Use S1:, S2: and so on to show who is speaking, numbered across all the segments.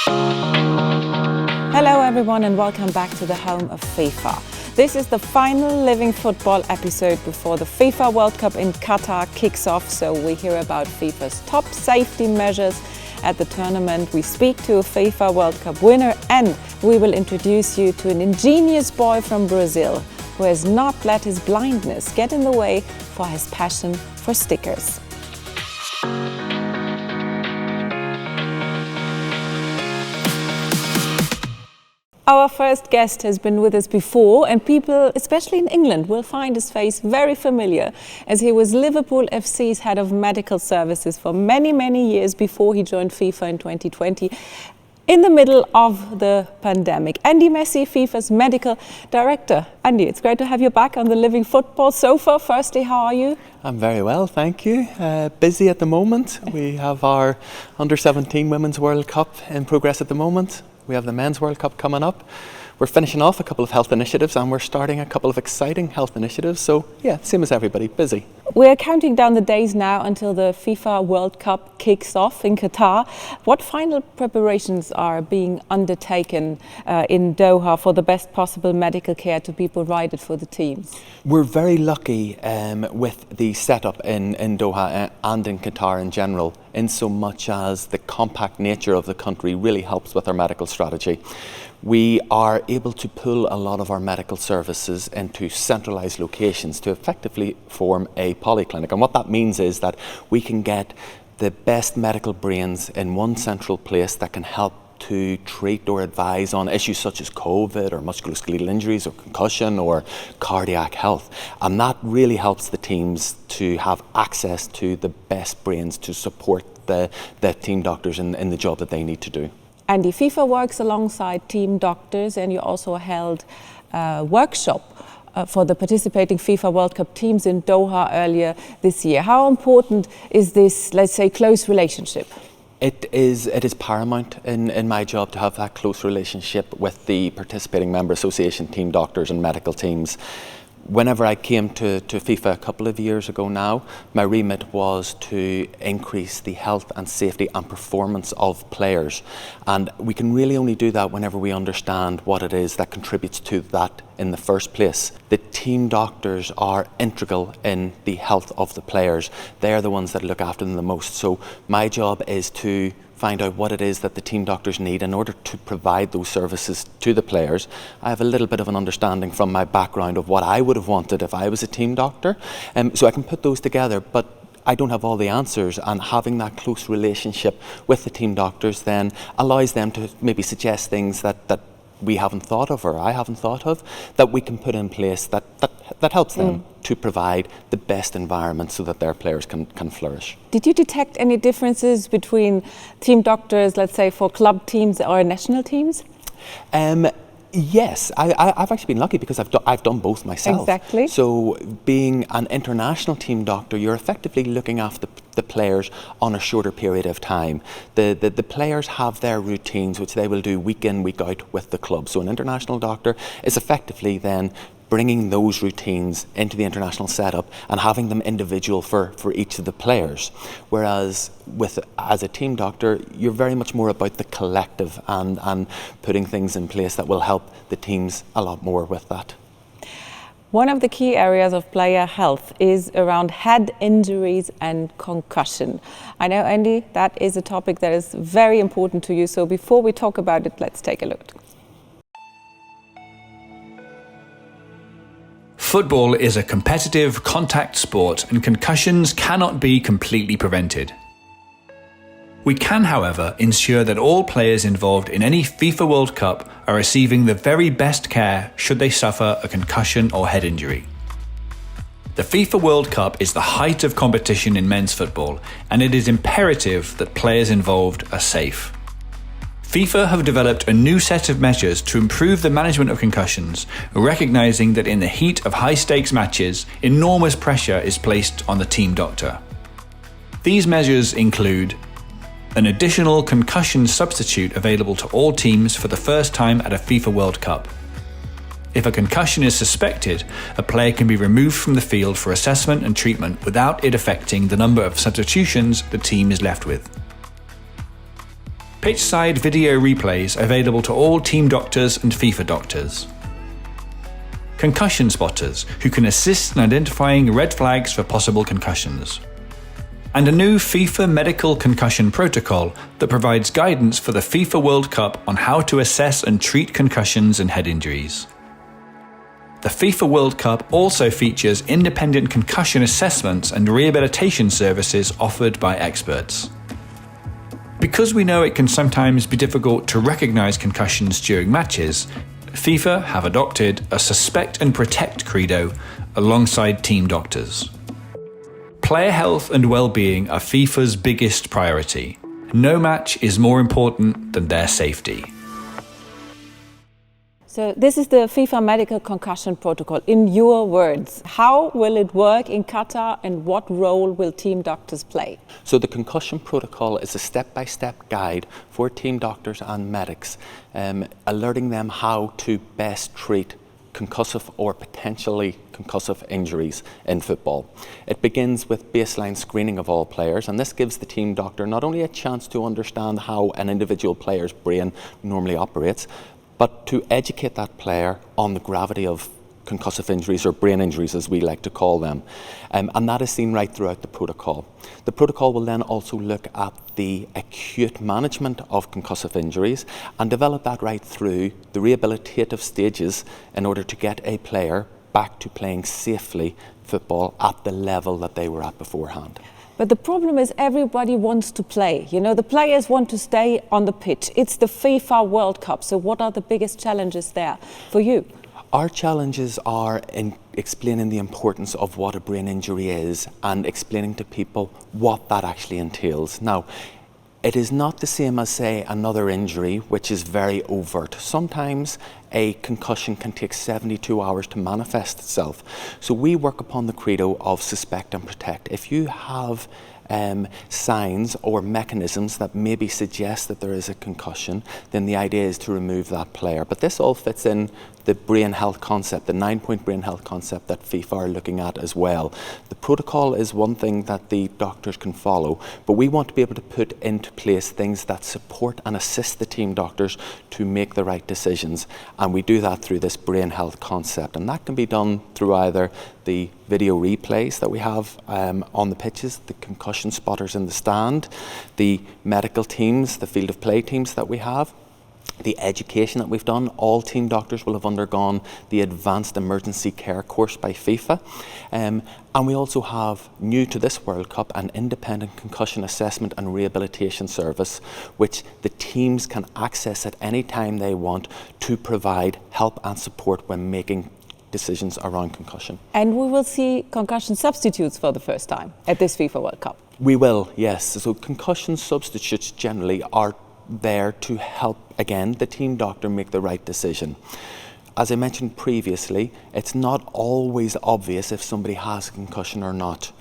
S1: Hello everyone and welcome back to the home of FIFA. This is the final Living Football episode before the FIFA World Cup in Qatar kicks off, so we hear about FIFA's top safety measures at the tournament. We speak to a FIFA World Cup winner and we will introduce you to an ingenious boy from Brazil who has not let his blindness get in the way for his passion for stickers. Our first guest has been with us before, and people, especially in England, will find his face very familiar, as he was Liverpool FC's head of medical services for many, many years before he joined FIFA in 2020, in the middle of the pandemic. Andy Massey, FIFA's medical director. Andy, it's great to have you back on the Living Football sofa. Firstly, how are you?
S2: I'm very well, thank you. Busy at the moment. We have our Under-17 Women's World Cup in progress at the moment. We have the Men's World Cup coming up. We're finishing off a couple of health initiatives and we're starting a couple of exciting health initiatives. So yeah, same as everybody, busy.
S1: We're counting down the days now until the FIFA World Cup kicks off in Qatar. What final preparations are being undertaken in Doha for the best possible medical care to be provided for the teams?
S2: We're very lucky with the setup in Doha and in Qatar in general, in so much as the compact nature of the country really helps with our medical strategy. We are able to pull a lot of our medical services into centralised locations to effectively form a polyclinic. And what that means is that we can get the best medical brains in one central place that can help to treat or advise on issues such as COVID or musculoskeletal injuries or concussion or cardiac health. And that really helps the teams to have access to the best brains to support the team doctors in the job that they need to do.
S1: Andy, FIFA works alongside team doctors, and you also held a workshop for the participating FIFA World Cup teams in Doha earlier this year. How important is this, let's say, close relationship?
S2: It is paramount in my job to have that close relationship with the participating member association team doctors and medical teams. Whenever I came to FIFA a couple of years ago now, my remit was to increase the health and safety and performance of players. And we can really only do that whenever we understand what it is that contributes to that in the first place. The team doctors are integral in the health of the players. They are the ones that look after them the most. So my job is to find out what it is that the team doctors need in order to provide those services to the players. I have a little bit of an understanding from my background of what I would have wanted if I was a team doctor, so I can put those together, but I don't have all the answers, and having that close relationship with the team doctors then allows them to maybe suggest things that we haven't thought of, or I haven't thought of, that we can put in place that helps them to provide the best environment so that their players can flourish.
S1: Did you detect any differences between team doctors, let's say, for club teams or national teams?
S2: Yes, I've actually been lucky because I've done both myself.
S1: Exactly.
S2: So being an international team doctor, you're effectively looking after the players on a shorter period of time. The players have their routines which they will do week in, week out with the club. So an international doctor is effectively then bringing those routines into the international setup and having them individual for each of the players. Whereas as a team doctor, you're very much more about the collective and putting things in place that will help the teams a lot more with that.
S1: One of the key areas of player health is around head injuries and concussion. I know, Andy, that is a topic that is very important to you. So before we talk about it, let's take a look.
S3: Football is a competitive contact sport and concussions cannot be completely prevented. We can, however, ensure that all players involved in any FIFA World Cup are receiving the very best care should they suffer a concussion or head injury. The FIFA World Cup is the height of competition in men's football, and it is imperative that players involved are safe. FIFA have developed a new set of measures to improve the management of concussions, recognising that in the heat of high-stakes matches, enormous pressure is placed on the team doctor. These measures include an additional concussion substitute available to all teams for the first time at a FIFA World Cup. If a concussion is suspected, a player can be removed from the field for assessment and treatment without it affecting the number of substitutions the team is left with. Pitchside video replays available to all team doctors and FIFA doctors. Concussion spotters who can assist in identifying red flags for possible concussions. And a new FIFA Medical Concussion Protocol that provides guidance for the FIFA World Cup on how to assess and treat concussions and head injuries. The FIFA World Cup also features independent concussion assessments and rehabilitation services offered by experts. Because we know it can sometimes be difficult to recognise concussions during matches, FIFA have adopted a suspect and protect credo alongside team doctors. Player health and well-being are FIFA's biggest priority. No match is more important than their safety.
S1: So this is the FIFA Medical Concussion Protocol. In your words, how will it work in Qatar and what role will team doctors play?
S2: So the Concussion Protocol is a step-by-step guide for team doctors and medics, alerting them how to best treat concussive or potentially concussive injuries in football. It begins with baseline screening of all players, and this gives the team doctor not only a chance to understand how an individual player's brain normally operates, but to educate that player on the gravity of concussive injuries, or brain injuries as we like to call them. And that is seen right throughout the protocol. The protocol will then also look at the acute management of concussive injuries and develop that right through the rehabilitative stages in order to get a player back to playing safely football at the level that they were at beforehand.
S1: But the problem is everybody wants to play. You know, the players want to stay on the pitch. It's the FIFA World Cup. So what are the biggest challenges there for you?
S2: Our challenges are in explaining the importance of what a brain injury is and explaining to people what that actually entails. Now, it is not the same as, say, another injury, which is very overt. Sometimes a concussion can take 72 hours to manifest itself. So we work upon the credo of suspect and protect. If you have signs or mechanisms that maybe suggest that there is a concussion, then the idea is to remove that player. But this all fits in the brain health concept, the 9-point brain health concept that FIFA are looking at as well. The protocol is one thing that the doctors can follow, but we want to be able to put into place things that support and assist the team doctors to make the right decisions. And we do that through this brain health concept. And that can be done through either the video replays that we have on the pitches, the concussion spotters in the stand, the medical teams, the field of play teams that we have, the education that we've done. All team doctors will have undergone the Advanced Emergency Care course by FIFA. And we also have, new to this World Cup, an independent concussion assessment and rehabilitation service, which the teams can access at any time they want to provide help and support when making decisions around concussion.
S1: And we will see concussion substitutes for the first time at this FIFA World Cup.
S2: We will, yes. So concussion substitutes generally are there to help, again, the team doctor make the right decision. As I mentioned previously, it's not always obvious if somebody has a concussion or not.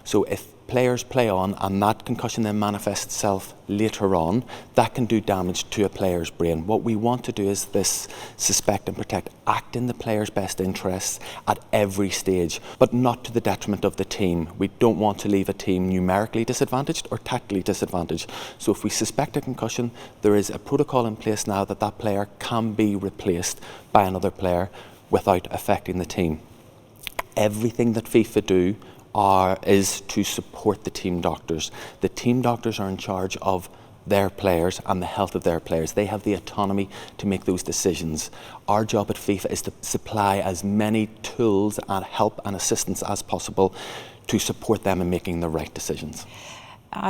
S2: So if players play on and that concussion then manifests itself later on, that can do damage to a player's brain. What we want to do is this suspect and protect, act in the player's best interests at every stage, but not to the detriment of the team. We don't want to leave a team numerically disadvantaged or tactically disadvantaged. So if we suspect a concussion, there is a protocol in place now that that player can be replaced by another player without affecting the team. Everything that FIFA do is to support the team doctors. The team doctors are in charge of their players and the health of their players. They have the autonomy to make those decisions. Our job at FIFA is to supply as many tools and help and assistance as possible to support them in making the right decisions.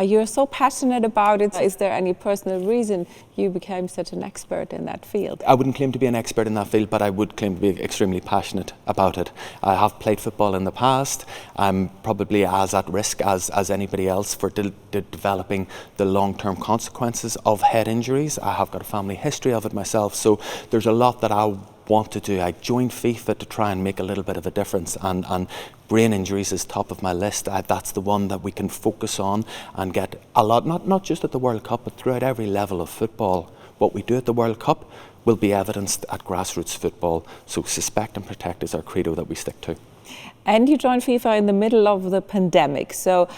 S1: You're so passionate about it. Is there any personal reason you became such an expert in that field?
S2: I wouldn't claim to be an expert in that field, but I would claim to be extremely passionate about it. I have played football in the past. I'm probably as at risk as anybody else for developing the long-term consequences of head injuries. I have got a family history of it myself, so there's a lot that I want to do. I joined FIFA to try and make a little bit of a difference, and brain injuries is top of my list. That's the one that we can focus on and get a lot, not just at the World Cup, but throughout every level of football. What we do at the World Cup will be evidenced at grassroots football, so suspect and protect is our credo that we stick to.
S1: And you joined FIFA in the middle of the pandemic. So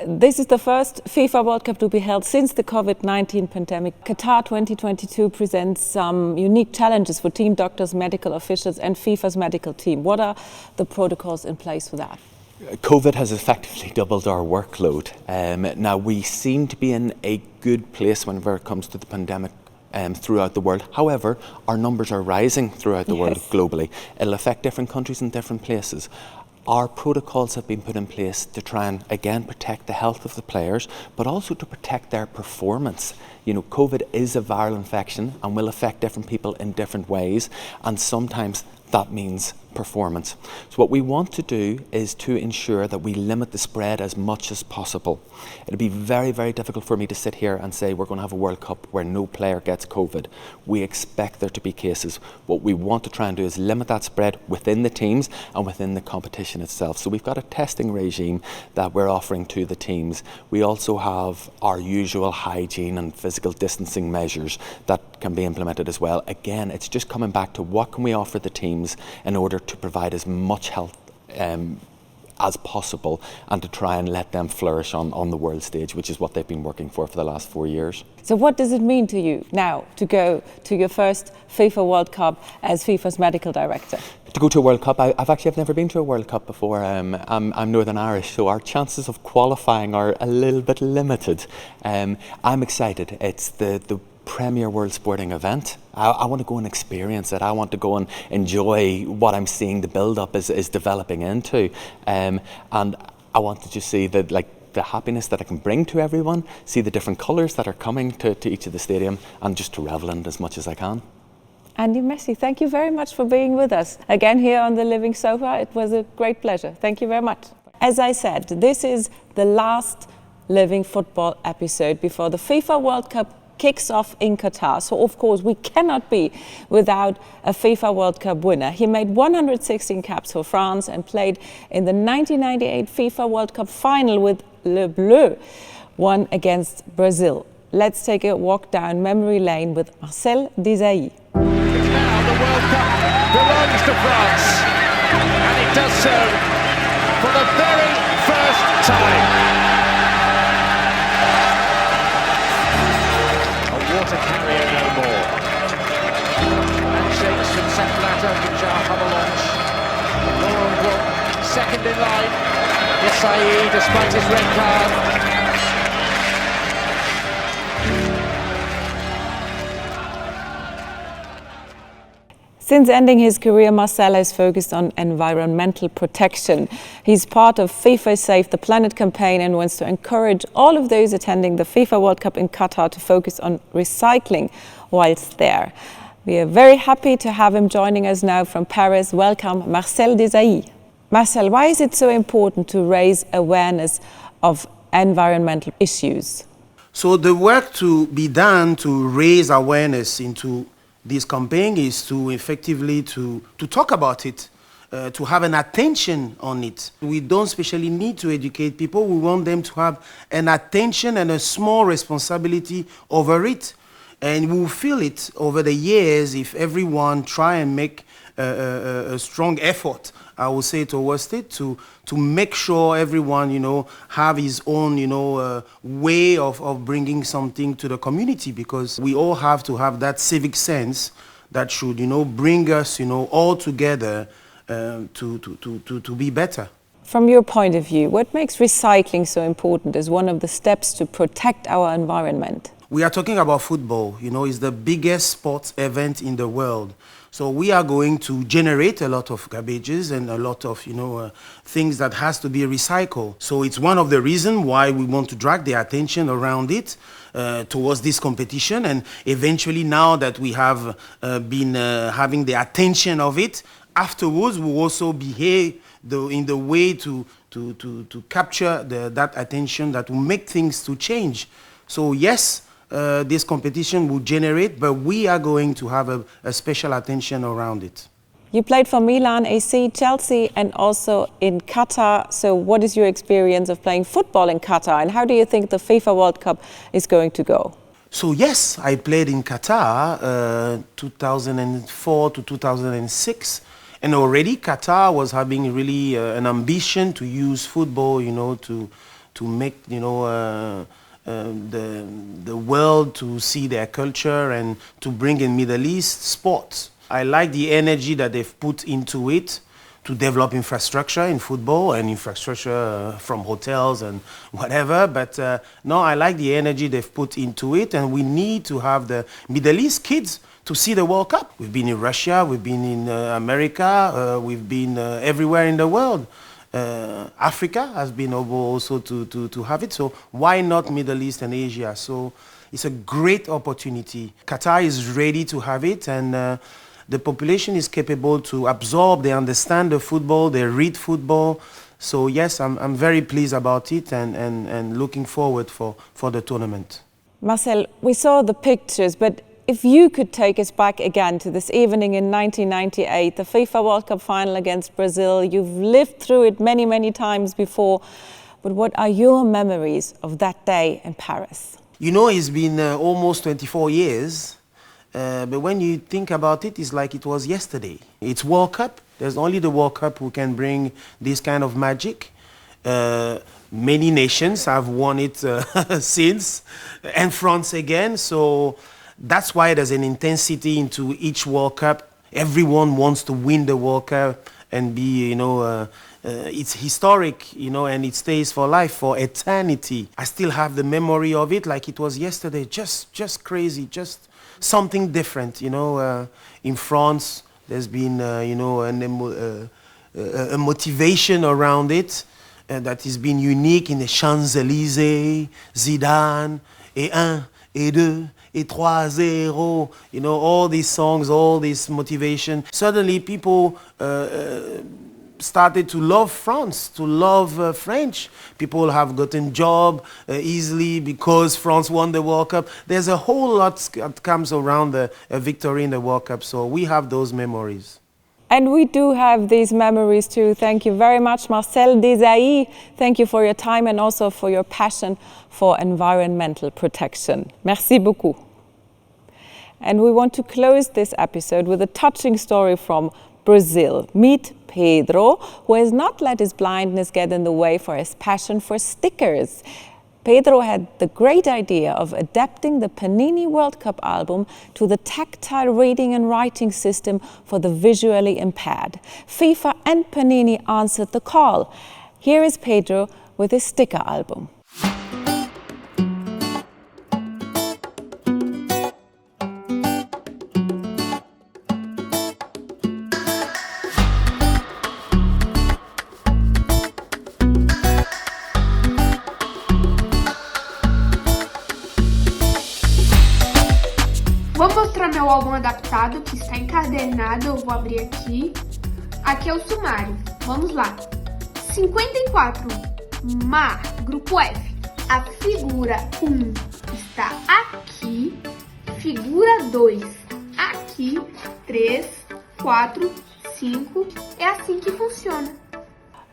S1: this is the first FIFA World Cup to be held since the COVID-19 pandemic. Qatar 2022 presents some unique challenges for team doctors, medical officials and FIFA's medical team. What are the protocols in place for that?
S2: COVID has effectively doubled our workload. Now we seem to be in a good place whenever it comes to the pandemic throughout the world. However, our numbers are rising throughout the world globally. It'll affect different countries in different places. Our protocols have been put in place to try and, again, protect the health of the players, but also to protect their performance. You know, COVID is a viral infection and will affect different people in different ways, and sometimes that means performance. So what we want to do is to ensure that we limit the spread as much as possible. It'll be very, very difficult for me to sit here and say we're going to have a World Cup where no player gets COVID. We expect there to be cases. What we want to try and do is limit that spread within the teams and within the competition itself. So we've got a testing regime that we're offering to the teams. We also have our usual hygiene and physical distancing measures that can be implemented as well. Again, it's just coming back to what can we offer the teams in order to provide as much health as possible and to try and let them flourish on the world stage, which is what they've been working for the last 4 years.
S1: So what does it mean to you now to go to your first FIFA World Cup as FIFA's medical director?
S2: To go to a World Cup, I've never been to a World Cup before. I'm Northern Irish, so our chances of qualifying are a little bit limited. I'm excited. It's the premier world sporting event. I want to go and experience it. I want to go and enjoy what I'm seeing the build-up is developing into, and I want to just see the happiness that I can bring to everyone, see the different colours that are coming to each of the stadium, and just to revel in it as much as I can.
S1: Andy Massey, thank you very much for being with us again here on the Living Sofa. It was a great pleasure. Thank you very much. As I said, this is the last Living Football episode before the FIFA World Cup kicks off in Qatar. So of course we cannot be without a FIFA World Cup winner. He made 116 caps for France and played in the 1998 FIFA World Cup final with Le Bleu, won against Brazil. Let's take a walk down memory lane with Marcel Desailly.
S4: Now the World Cup belongs to France, and it does so for the very first time. Water carrier no more. Handshakes from Sepp Blatter from Jar Avalanche. Laurent Blanc, second in line. Desailly, despite his red card.
S1: Since ending his career, Marcel has focused on environmental protection. He's part of FIFA Save the Planet campaign and wants to encourage all of those attending the FIFA World Cup in Qatar to focus on recycling whilst there. We are very happy to have him joining us now from Paris. Welcome, Marcel Desailly. Marcel, why is it so important to raise awareness of environmental issues?
S5: So the work to be done to raise awareness into this campaign is to effectively to talk about it, to have an attention on it. We don't especially need to educate people. We want them to have an attention and a small responsibility over it. And we'll feel it over the years if everyone try and make a strong effort, I would say, towards it to make sure everyone, have his own, way of bringing something to the community, because we all have to have that civic sense that should, bring us, all together to be better.
S1: From your point of view, what makes recycling so important as one of the steps to protect our environment?
S5: We are talking about football, it's the biggest sports event in the world. So we are going to generate a lot of garbages and a lot of, things that has to be recycled. So it's one of the reasons why we want to drag the attention around it towards this competition. And eventually, now that we have been having the attention of it, afterwards we'll also behave in the way to capture that attention that will make things to change. So yes, this competition will generate, but we are going to have a special attention around it.
S1: You played for Milan, AC, Chelsea, and also in Qatar. So what is your experience of playing football in Qatar, and how do you think the FIFA World Cup is going to go?
S5: So yes, I played in Qatar 2004 to 2006, And already Qatar was having really an ambition to use football, you know, to make, you know, the world to see their culture and to bring in Middle East sports. I like the energy that they've put into it to develop infrastructure in football and infrastructure from hotels and whatever. But no, I like the energy they've put into it, and we need to have the Middle East kids to see the World Cup. We've been in Russia, we've been in America, we've been everywhere in the world. Africa has been able also to have it, so why not Middle East and Asia? So it's a great opportunity. Qatar is ready to have it, and the population is capable to absorb, they understand the football, they read football. So yes, I'm very pleased about it and looking forward for the tournament.
S1: Marcel, we saw the pictures, but if you could take us back again to this evening in 1998, the FIFA World Cup final against Brazil, you've lived through it many, many times before, but what are your memories of that day in Paris?
S5: You know, it's been almost 24 years. But when you think about it, it's like it was yesterday. It's World Cup. There's only the World Cup who can bring this kind of magic. Many nations have won it since, and France again. So that's why there's an intensity into each World Cup. Everyone wants to win the World Cup and be, you know, it's historic, you know, and it stays for life, for eternity. I still have the memory of it like it was yesterday. Just crazy, just something different, you know. In France, there's been, you know, a motivation around it that has been unique in the Champs-Élysées, Zidane, et un, et deux, et trois, zéro, you know, all these songs, all this motivation. Suddenly people started to love France, to love French. People have gotten job easily because France won the World Cup. There's a whole lot that comes around a victory in the World Cup, so we have those memories.
S1: And we do have these memories too. Thank you very much, Marcel Desailly. Thank you for your time and also for your passion for environmental protection. Merci beaucoup. And we want to close this episode with a touching story from Brazil. Meet Pedro, who has not let his blindness get in the way for his passion for stickers. Pedro had the great idea of adapting the Panini World Cup album to the tactile reading and writing system for the visually impaired. FIFA and Panini answered the call. Here is Pedro with his sticker album.
S6: Vou mostrar meu álbum adaptado, que está encadernado, eu vou abrir aqui. Aqui é o sumário, vamos lá. 54, Mar, grupo F. A figura 1 está aqui, figura 2 aqui, 3, 4, 5, é assim que funciona.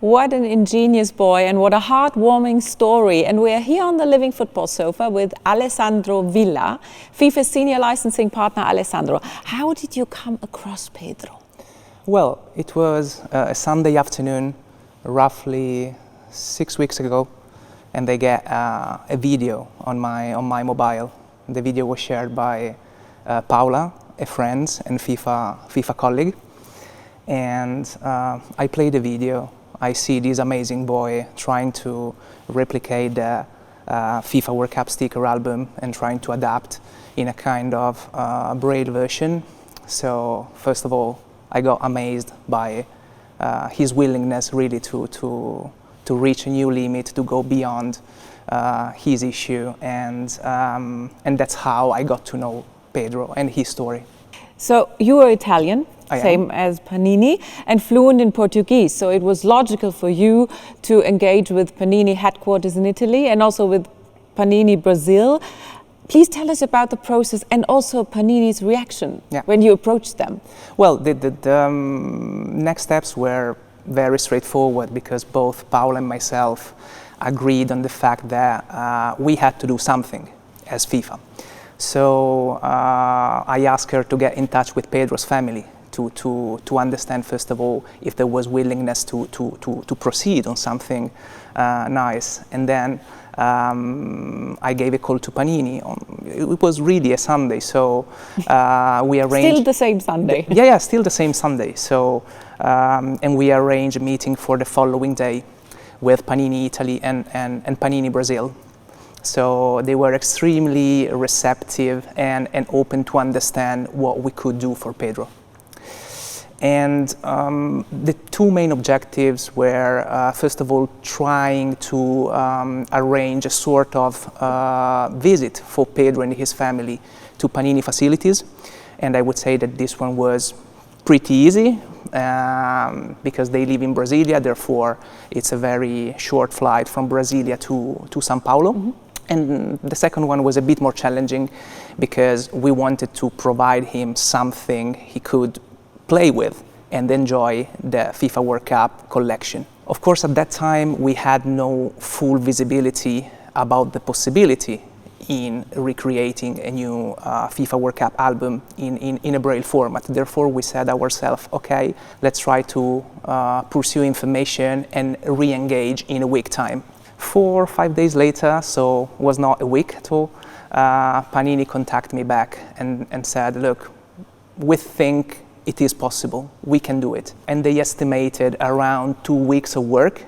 S1: What an ingenious boy and what a heartwarming story. And we are here on the Living Football Sofa with Alessandro Villa, FIFA senior licensing partner. Alessandro, how did you come across Pedro?
S7: Well, it was a Sunday afternoon, roughly 6 weeks ago, and I get a video on my mobile. The video was shared by Paula, a friend and FIFA colleague, and I played the video. I see this amazing boy trying to replicate the FIFA World Cup sticker album and trying to adapt in a kind of Braille version. So first of all, I got amazed by his willingness really to reach a new limit, to go beyond his issue, and that's how I got to know Pedro and his story.
S1: So you are Italian, same as Panini, and fluent in Portuguese. So it was logical for you to engage with Panini headquarters in Italy and also with Panini Brazil. Please tell us about the process and also Panini's reaction when you approached them.
S7: Well, the next steps were very straightforward because both Paul and myself agreed on the fact that we had to do something as FIFA. So I asked her to get in touch with Pedro's family to understand, first of all, if there was willingness to proceed on something nice. And then I gave a call to Panini. It was really a Sunday, so we arranged...
S1: Still the same Sunday?
S7: Yeah, still the same Sunday. So, and we arranged a meeting for the following day with Panini Italy and Panini Brazil. So they were extremely receptive and open to understand what we could do for Pedro. And the two main objectives were, first of all, trying to arrange a sort of visit for Pedro and his family to Panini facilities. And I would say that this one was pretty easy because they live in Brasilia, therefore it's a very short flight from Brasilia to São Paulo. Mm-hmm. And the second one was a bit more challenging because we wanted to provide him something he could play with and enjoy the FIFA World Cup collection. Of course, at that time, we had no full visibility about the possibility in recreating a new FIFA World Cup album in a Braille format. Therefore, we said ourselves, okay, let's try to pursue information and re-engage in a week time. 4 or 5 days later, so it was not a week at all, Panini contacted me back and said, look, we think it is possible, we can do it. And they estimated around 2 weeks of work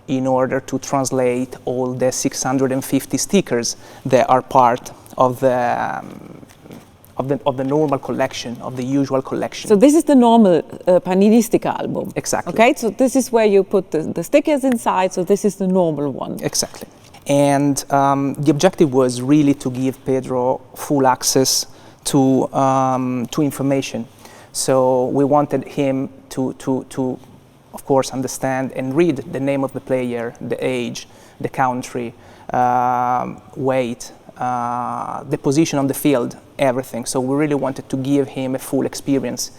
S7: in order to translate all the 650 stickers that are part of the normal collection, of the usual collection.
S1: So this is the normal Panini sticker album?
S7: Exactly.
S1: Okay, so this is where you put the stickers inside, so this is the normal one?
S7: Exactly. And the objective was really to give Pedro full access to information. So we wanted him to of course, understand and read the name of the player, the age, the country, weight, the position on the field, everything. So we really wanted to give him a full experience.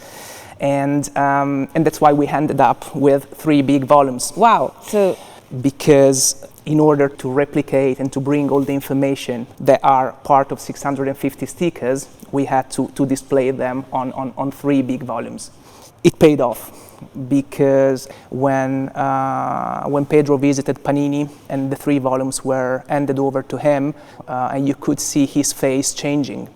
S7: And that's why we ended up with 3 big volumes.
S1: Wow. So
S7: because in order to replicate and to bring all the information that are part of 650 stickers, we had to display them on 3 big volumes. It paid off because when Pedro visited Panini and the 3 volumes were handed over to him, and you could see his face changing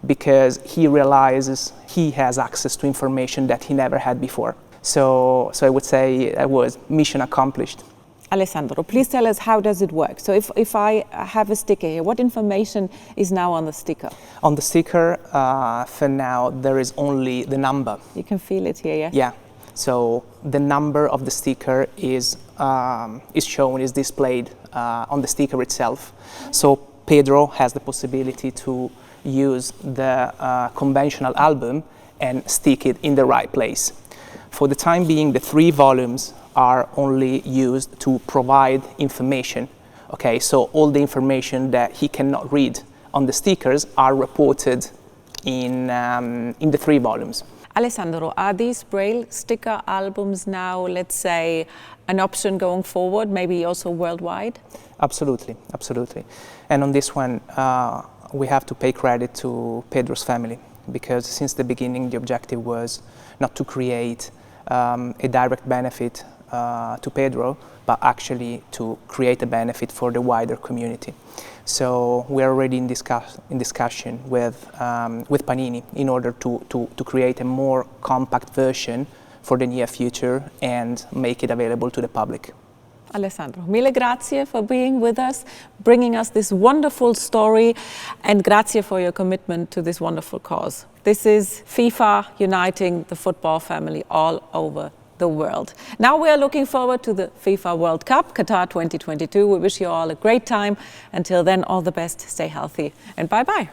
S7: because he realizes he has access to information that he never had before. So I would say that was mission accomplished.
S1: Alessandro, please tell us, how does it work? So if I have a sticker here, what information is now on the sticker?
S7: On the sticker, for now, there is only the number.
S1: You can feel it here, yes?
S7: Yeah. So the number of the sticker is shown, is displayed on the sticker itself. So Pedro has the possibility to use the conventional album and stick it in the right place. For the time being, the 3 volumes are only used to provide information. Okay, so all the information that he cannot read on the stickers are reported in the 3 volumes.
S1: Alessandro, are these Braille sticker albums now, let's say, an option going forward, maybe also worldwide?
S7: Absolutely, absolutely. And on this one, we have to pay credit to Pedro's family, because since the beginning, the objective was not to create a direct benefit to Pedro, but actually to create a benefit for the wider community. So we are already in discussion with Panini in order to create a more compact version for the near future and make it available to the public.
S1: Alessandro, mille grazie for being with us, bringing us this wonderful story, and grazie for your commitment to this wonderful cause. This is FIFA uniting the football family all over the world. Now we are looking forward to the FIFA World Cup Qatar 2022. We wish you all a great time. Until then, all the best, stay healthy, and bye-bye.